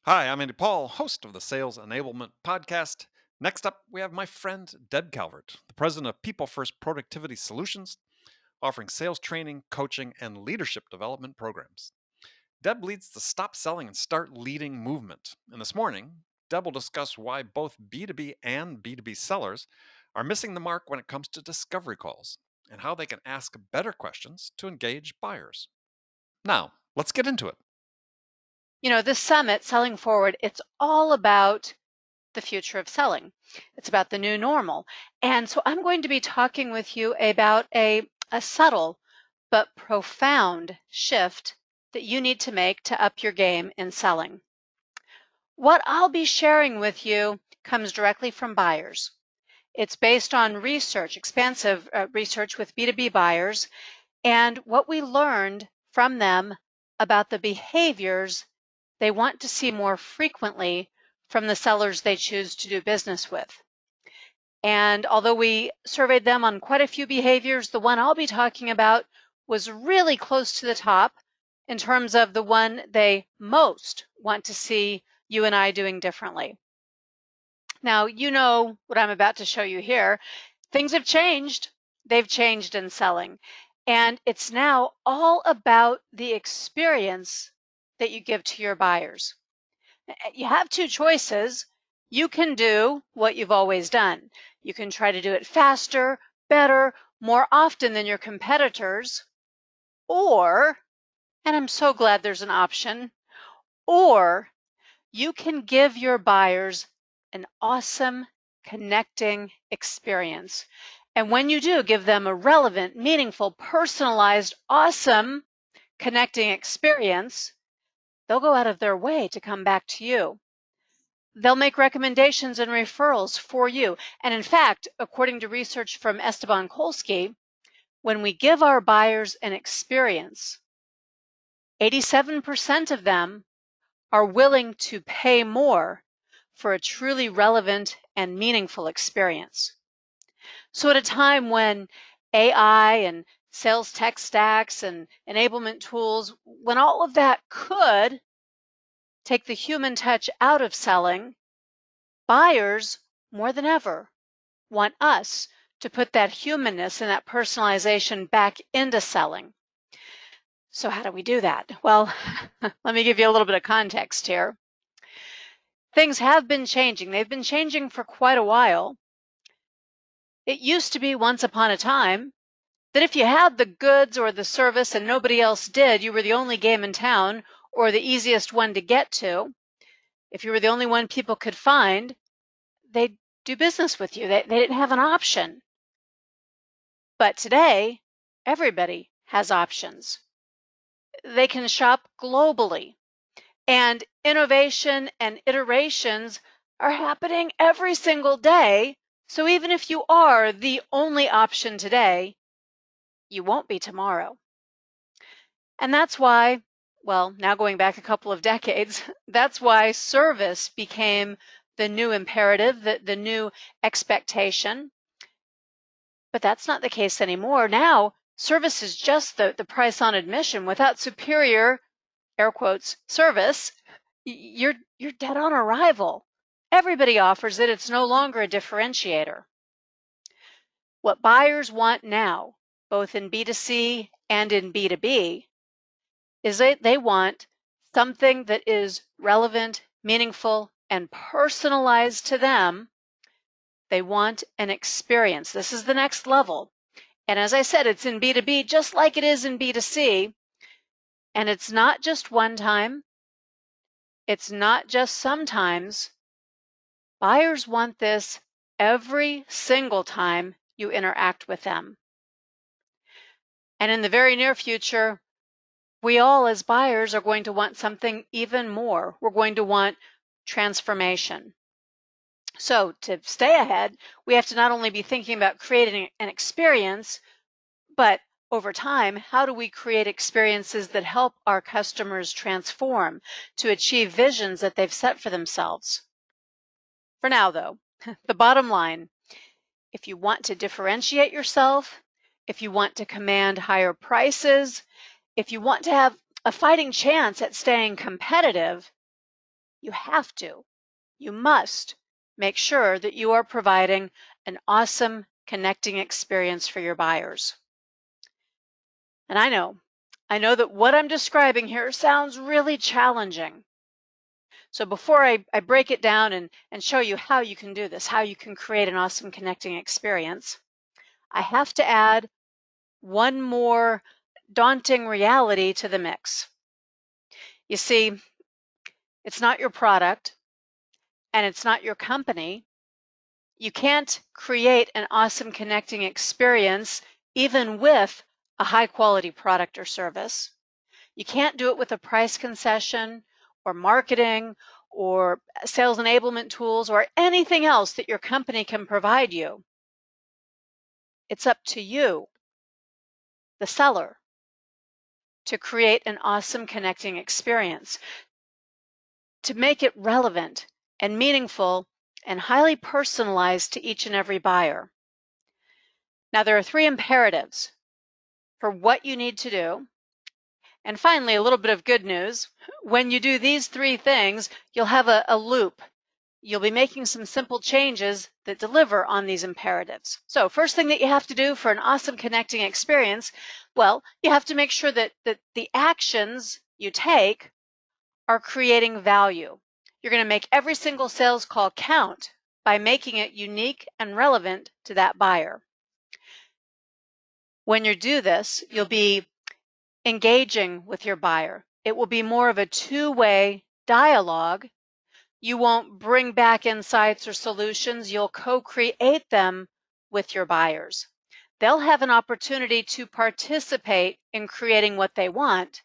Hi, I'm Andy Paul, host of the Sales Enablement Podcast. Next up, we have my friend Deb Calvert, the president of People First Productivity Solutions, offering sales training, coaching, and leadership development programs. Deb leads the Stop Selling and Start Leading movement. And this morning, Deb will discuss why both B2B and B2B sellers are missing the mark when it comes to discovery calls and how they can ask better questions to engage buyers. Now, let's get into it. This summit, Selling Forward, it's all about the future of selling. It's about the new normal. And so I'm going to be talking with you about a subtle but profound shift that you need to make to up your game in selling. What I'll be sharing with you comes directly from buyers. It's based on research, expansive research with B2B buyers, and what we learned from them about the behaviors they want to see more frequently from the sellers they choose to do business with. And although we surveyed them on quite a few behaviors, the one I'll be talking about was really close to the top in terms of the one they most want to see you and I doing differently. Now, you know what I'm about to show you here. Things have changed. They've changed in selling. And it's now all about the experience that you give to your buyers. You have two choices. You can do what you've always done. You can try to do it faster, better, more often than your competitors, or, and I'm so glad there's an option, or you can give your buyers an awesome connecting experience. And when you do give them a relevant, meaningful, personalized, awesome connecting experience, they'll go out of their way to come back to you. They'll make recommendations and referrals for you. And in fact, according to research from Esteban Kolsky, when we give our buyers an experience, 87% of them are willing to pay more for a truly relevant and meaningful experience. So at a time when AI and sales tech stacks and enablement tools, when all of that could take the human touch out of selling, buyers, more than ever, want us to put that humanness and that personalization back into selling. So how do we do that? Well, let me give you a little bit of context here. Things have been changing. They've been changing for quite a while. It used to be once upon a time that if you had the goods or the service and nobody else did, you were the only game in town or the easiest one to get to. If you were the only one people could find, they'd do business with you. They didn't have an option. But today, everybody has options. They can shop globally, and innovation and iterations are happening every single day. So even if you are the only option today, you won't be tomorrow. And that's why, well, now going back a couple of decades, that's why service became the new imperative, the new expectation. But that's not the case anymore. Now, service is just the price on admission. Without superior, air quotes, service, you're dead on arrival. Everybody offers it. It's no longer a differentiator. What buyers want now, both in B2C and in B2B, is they want something that is relevant, meaningful, and personalized to them. They want an experience. This is the next level. And as I said, it's in B2B just like it is in B2C. And it's not just one time. It's not just sometimes. Buyers want this every single time you interact with them. And in the very near future, we all as buyers are going to want something even more. We're going to want transformation. So to stay ahead, we have to not only be thinking about creating an experience, but over time, how do we create experiences that help our customers transform to achieve visions that they've set for themselves? For now, though, the bottom line, if you want to differentiate yourself, if you want to command higher prices, if you want to have a fighting chance at staying competitive, you have to, you must make sure that you are providing an awesome connecting experience for your buyers. And I know that what I'm describing here sounds really challenging. So before I break it down and show you how you can do this, how you can create an awesome connecting experience, I have to add one more daunting reality to the mix. You see, it's not your product and it's not your company. You can't create an awesome connecting experience even with a high quality product or service. You can't do it with a price concession or marketing or sales enablement tools or anything else that your company can provide you. It's up to you, the seller, to create an awesome connecting experience, to make it relevant and meaningful and highly personalized to each and every buyer. Now, there are three imperatives for what you need to do. And finally, a little bit of good news. When you do these three things, you'll have a loop. You'll be making some simple changes that deliver on these imperatives. So first thing that you have to do for an awesome connecting experience, well, you have to make sure that the actions you take are creating value. You're going to make every single sales call count by making it unique and relevant to that buyer. When you do this, you'll be engaging with your buyer. It will be more of a two-way dialogue. You won't bring back insights or solutions. You'll co-create them with your buyers. They'll have an opportunity to participate in creating what they want.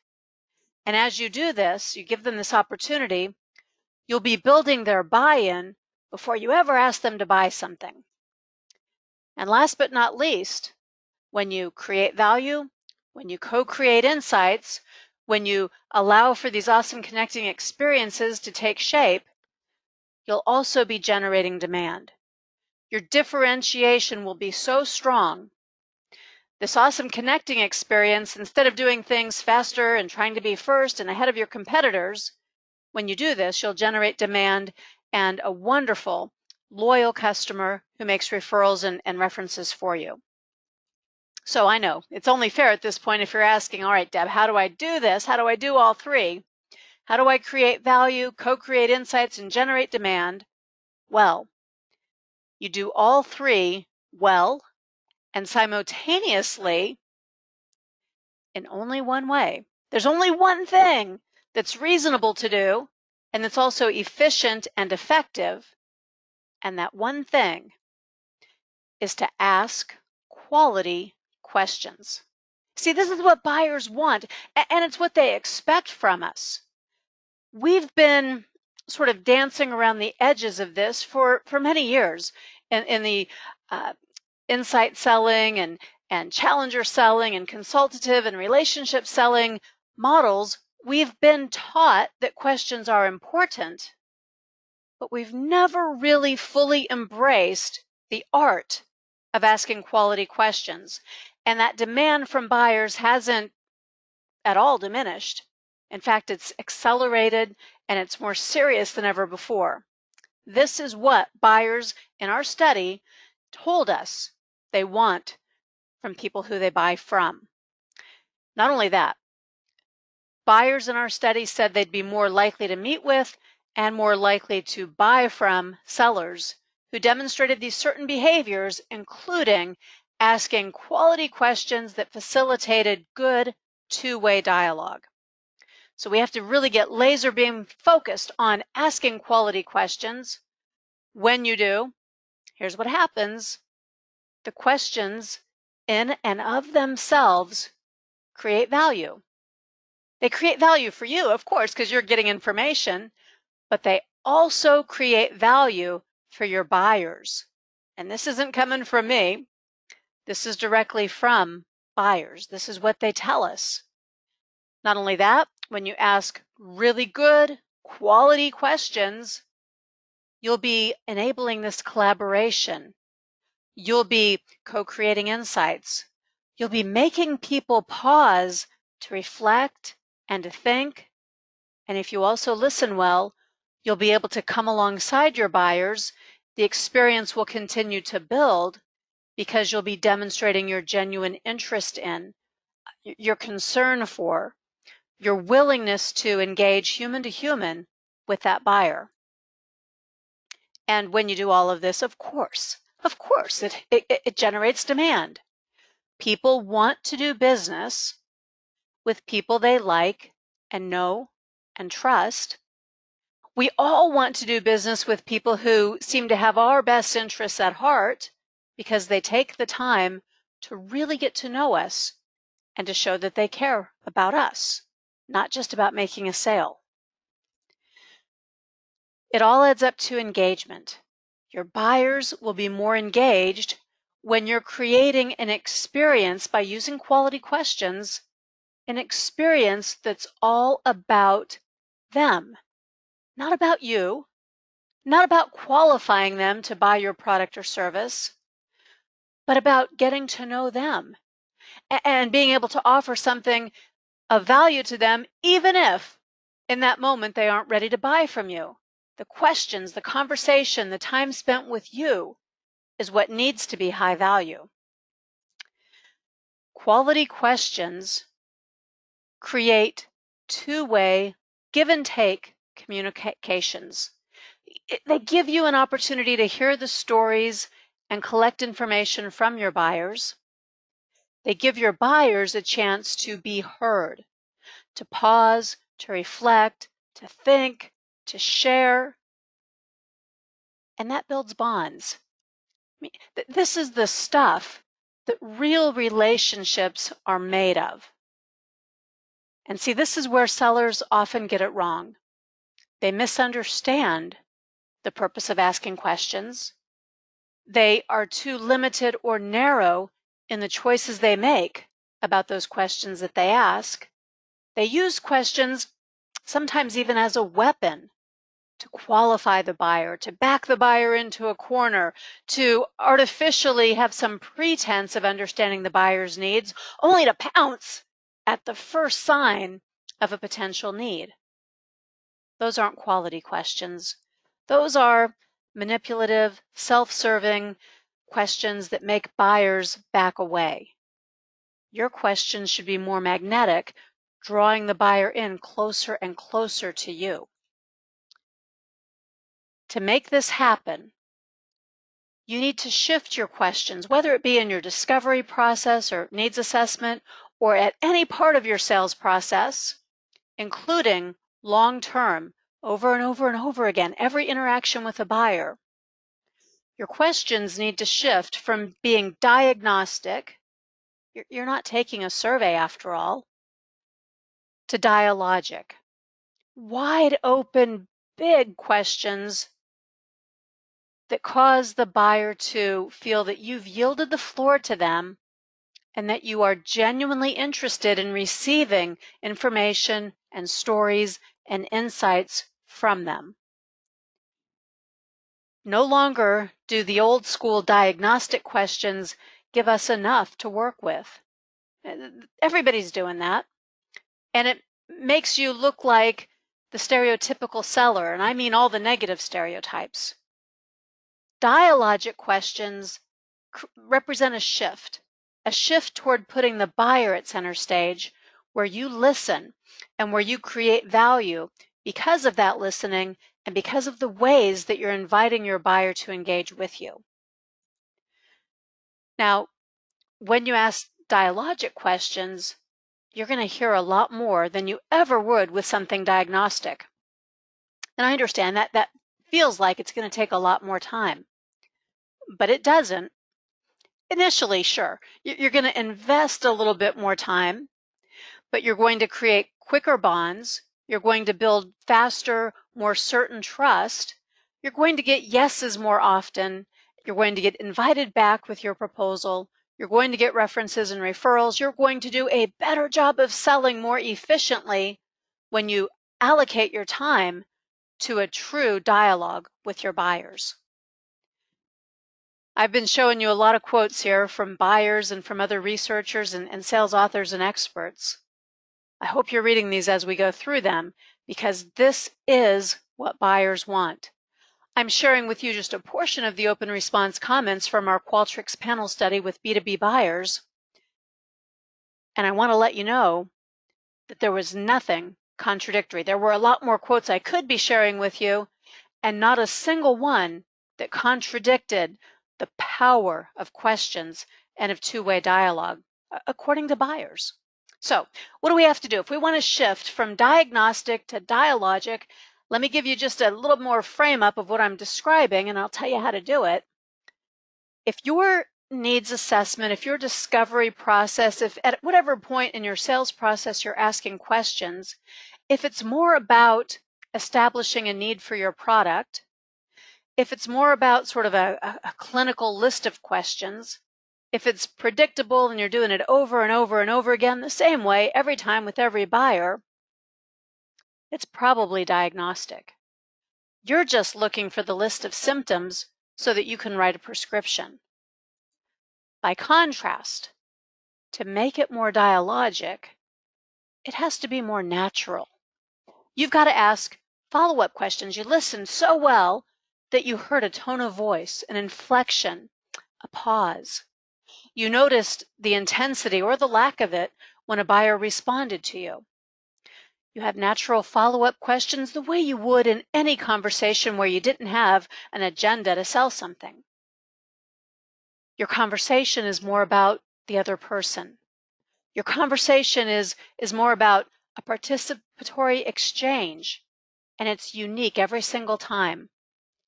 And as you do this, you give them this opportunity, you'll be building their buy-in before you ever ask them to buy something. And last but not least, when you create value, when you co-create insights, when you allow for these awesome connecting experiences to take shape, you'll also be generating demand. Your differentiation will be so strong. This awesome connecting experience, instead of doing things faster and trying to be first and ahead of your competitors, when you do this, you'll generate demand and a wonderful, loyal customer who makes referrals and references for you. So I know it's only fair at this point if you're asking, all right, Deb, how do I do this? How do I do all three? How do I create value, co-create insights, and generate demand? Well, you do all three well and simultaneously in only one way. There's only one thing that's reasonable to do and that's also efficient and effective. And that one thing is to ask quality questions. See, this is what buyers want, and it's what they expect from us. We've been sort of dancing around the edges of this for many years in the insight selling and challenger selling and consultative and relationship selling models. We've been taught that questions are important, but we've never really fully embraced the art of asking quality questions. And that demand from buyers hasn't at all diminished. In fact, it's accelerated and it's more serious than ever before. This is what buyers in our study told us they want from people who they buy from. Not only that, buyers in our study said they'd be more likely to meet with and more likely to buy from sellers who demonstrated these certain behaviors, including asking quality questions that facilitated good two-way dialogue. So we have to really get laser beam focused on asking quality questions. When you do, here's what happens. The questions in and of themselves create value. They create value for you, of course, because you're getting information, but they also create value for your buyers. And this isn't coming from me. This is directly from buyers. This is what they tell us. Not only that, when you ask really good quality questions, you'll be enabling this collaboration. You'll be co-creating insights. You'll be making people pause to reflect and to think. And if you also listen well, You'll be able to come alongside your buyers. The experience will continue to build because you'll be demonstrating your genuine interest in, your concern for, your willingness to engage human to human with that buyer. And when you do all of this, of course, it generates demand. People want to do business with people they like and know and trust. We all want to do business with people who seem to have our best interests at heart because they take the time to really get to know us and to show that they care about us, not just about making a sale. It all adds up to engagement. Your buyers will be more engaged when you're creating an experience by using quality questions, an experience that's all about them, not about you, not about qualifying them to buy your product or service, but about getting to know them and being able to offer something of value to them, even if in that moment they aren't ready to buy from you. The questions, the conversation, the time spent with you is what needs to be high value. Quality questions create two-way, give and take communications. They give you an opportunity to hear the stories and collect information from your buyers. They give your buyers a chance to be heard, to pause, to reflect, to think, to share, and that builds bonds. This is the stuff that real relationships are made of. And see, this is where sellers often get it wrong. They misunderstand the purpose of asking questions. They are too limited or narrow in the choices they make about those questions that they ask. They use questions sometimes even as a weapon to qualify the buyer, to back the buyer into a corner, to artificially have some pretense of understanding the buyer's needs, only to pounce at the first sign of a potential need. Those aren't quality questions. Those are manipulative, self-serving questions that make buyers back away. Your questions should be more magnetic, drawing the buyer in closer and closer to you. To make this happen, you need to shift your questions, whether it be in your discovery process or needs assessment, or at any part of your sales process, including long-term, over and over and over again, every interaction with a buyer. Your questions need to shift from being diagnostic, you're not taking a survey after all, to dialogic. Wide open, big questions that cause the buyer to feel that you've yielded the floor to them and that you are genuinely interested in receiving information and stories and insights from them. No longer do the old school diagnostic questions give us enough to work with. Everybody's doing that. And it makes you look like the stereotypical seller, and I mean all the negative stereotypes. Dialogic questions represent a shift toward putting the buyer at center stage, where you listen and where you create value because of that listening and because of the ways that you're inviting your buyer to engage with you. Now, when you ask dialogic questions, you're going to hear a lot more than you ever would with something diagnostic. And I understand that that feels like it's going to take a lot more time, but it doesn't. Initially, sure, you're going to invest a little bit more time, but you're going to create quicker bonds. You're going to build faster, more certain trust. You're going to get yeses more often. You're going to get invited back with your proposal. You're going to get references and referrals. You're going to do a better job of selling more efficiently when you allocate your time to a true dialogue with your buyers. I've been showing you a lot of quotes here from buyers and from other researchers and sales authors and experts. I hope you're reading these as we go through them, because this is what buyers want. I'm sharing with you just a portion of the open response comments from our Qualtrics panel study with B2B buyers. And I want to let you know that there was nothing contradictory. There were a lot more quotes I could be sharing with you, and not a single one that contradicted the power of questions and of two-way dialogue, according to buyers. So what do we have to do? If we want to shift from diagnostic to dialogic, let me give you just a little more frame up of what I'm describing, and I'll tell you how to do it. If your needs assessment, if your discovery process, if at whatever point in your sales process you're asking questions, if it's more about establishing a need for your product, if it's more about sort of a clinical list of questions, if it's predictable and you're doing it over and over and over again the same way every time with every buyer, it's probably diagnostic. You're just looking for the list of symptoms so that you can write a prescription. By contrast, to make it more dialogic, it has to be more natural. You've got to ask follow-up questions. You listened so well that you heard a tone of voice, an inflection, a pause. You noticed the intensity or the lack of it when a buyer responded to you. You have natural follow-up questions the way you would in any conversation where you didn't have an agenda to sell something. Your conversation is more about the other person. Your conversation is more about a participatory exchange, and it's unique every single time.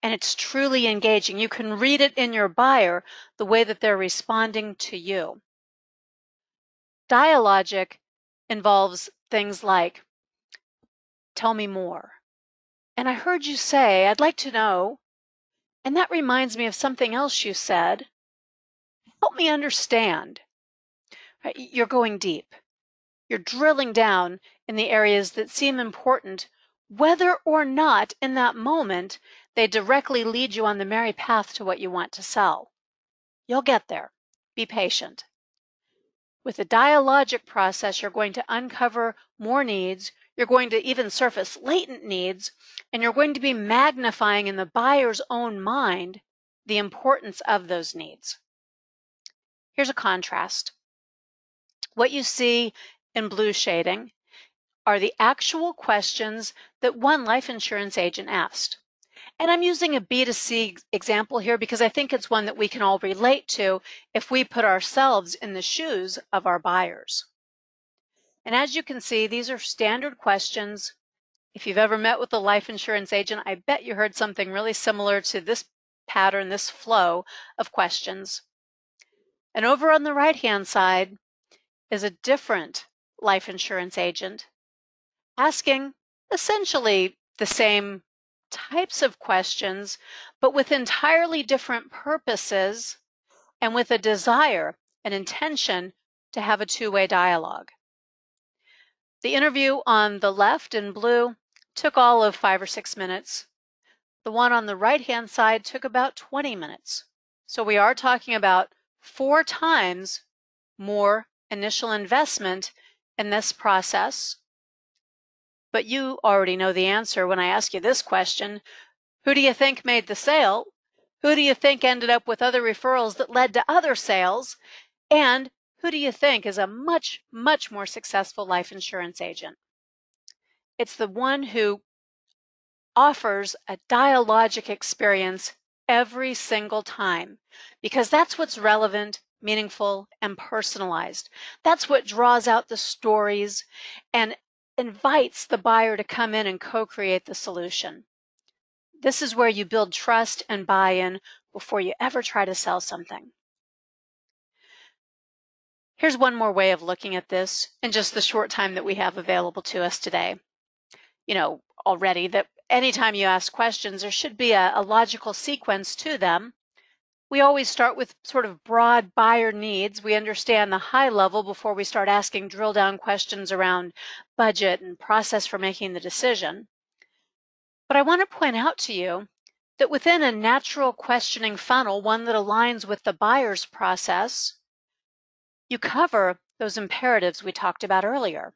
And it's truly engaging. You can read it in your buyer the way that they're responding to you. Dialogic involves things like, tell me more. And I heard you say, I'd like to know. And that reminds me of something else you said. Help me understand. Right? You're going deep. You're drilling down in the areas that seem important, whether or not in that moment they directly lead you on the merry path to what you want to sell. You'll get there. Be patient. With the dialogic process, you're going to uncover more needs. You're going to even surface latent needs, and you're going to be magnifying in the buyer's own mind the importance of those needs. Here's a contrast. What you see in blue shading are the actual questions that one life insurance agent asked. And I'm using a B2C example here because I think it's one that we can all relate to if we put ourselves in the shoes of our buyers. And as you can see, these are standard questions. If you've ever met with a life insurance agent, I bet you heard something really similar to this pattern, this flow of questions. And over on the right-hand side is a different life insurance agent asking essentially the same types of questions, but with entirely different purposes and with a desire, an intention to have a two-way dialogue. The interview on the left in blue took all of 5 or 6 minutes. The one on the right-hand side took about 20 minutes. So we are talking about 4 times more initial investment in this process. But you already know the answer when I ask you this question. Who do you think made the sale? Who do you think ended up with other referrals that led to other sales? And who do you think is a much, much more successful life insurance agent? It's the one who offers a dialogic experience every single time, because that's what's relevant, meaningful, and personalized. That's what draws out the stories and invites the buyer to come in and co-create the solution. This is where you build trust and buy-in before you ever try to sell something. Here's one more way of looking at this in just the short time that we have available to us today. You know already that anytime you ask questions, there should be a logical sequence to them. We always start with sort of broad buyer needs. We understand the high level before we start asking drill down questions around budget and process for making the decision. But I want to point out to you that within a natural questioning funnel, one that aligns with the buyer's process, you cover those imperatives we talked about earlier.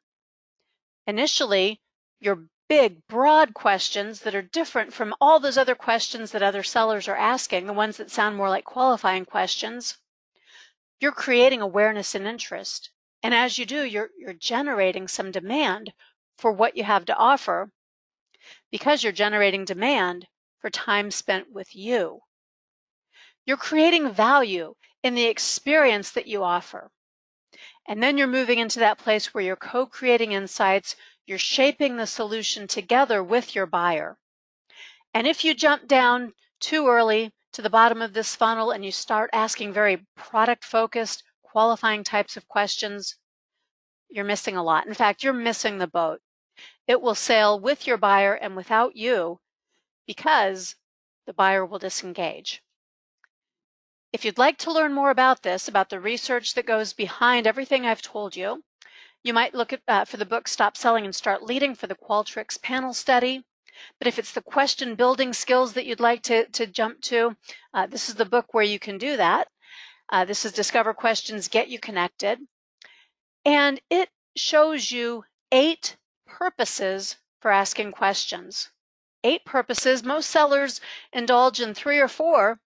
Initially, you're big, broad questions that are different from all those other questions that other sellers are asking, the ones that sound more like qualifying questions, you're creating awareness and interest. And as you do, you're generating some demand for what you have to offer because you're generating demand for time spent with you. You're creating value in the experience that you offer. And then you're moving into that place where you're co-creating insights, you're shaping the solution together with your buyer. And if you jump down too early to the bottom of this funnel and you start asking very product-focused, qualifying types of questions, you're missing a lot. In fact, you're missing the boat. It will sail with your buyer and without you because the buyer will disengage. If you'd like to learn more about this, about the research that goes behind everything I've told you, you might look at for the book Stop Selling and Start Leading for the Qualtrics panel study. But if it's the question building skills that you'd like to jump to, this is the book where you can do that. This is Discover Questions, Get You Connected. And it shows you 8 purposes for asking questions. 8 purposes. Most sellers indulge in 3 or 4,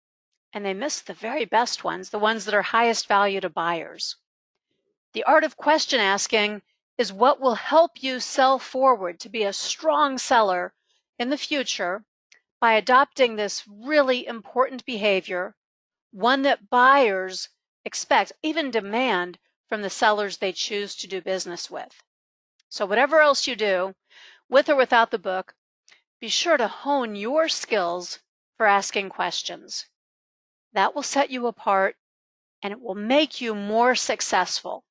and they miss the very best ones, the ones that are highest value to buyers. The art of question asking is what will help you sell forward to be a strong seller in the future by adopting this really important behavior, one that buyers expect, even demand, from the sellers they choose to do business with. So whatever else you do, with or without the book, be sure to hone your skills for asking questions. That will set you apart and it will make you more successful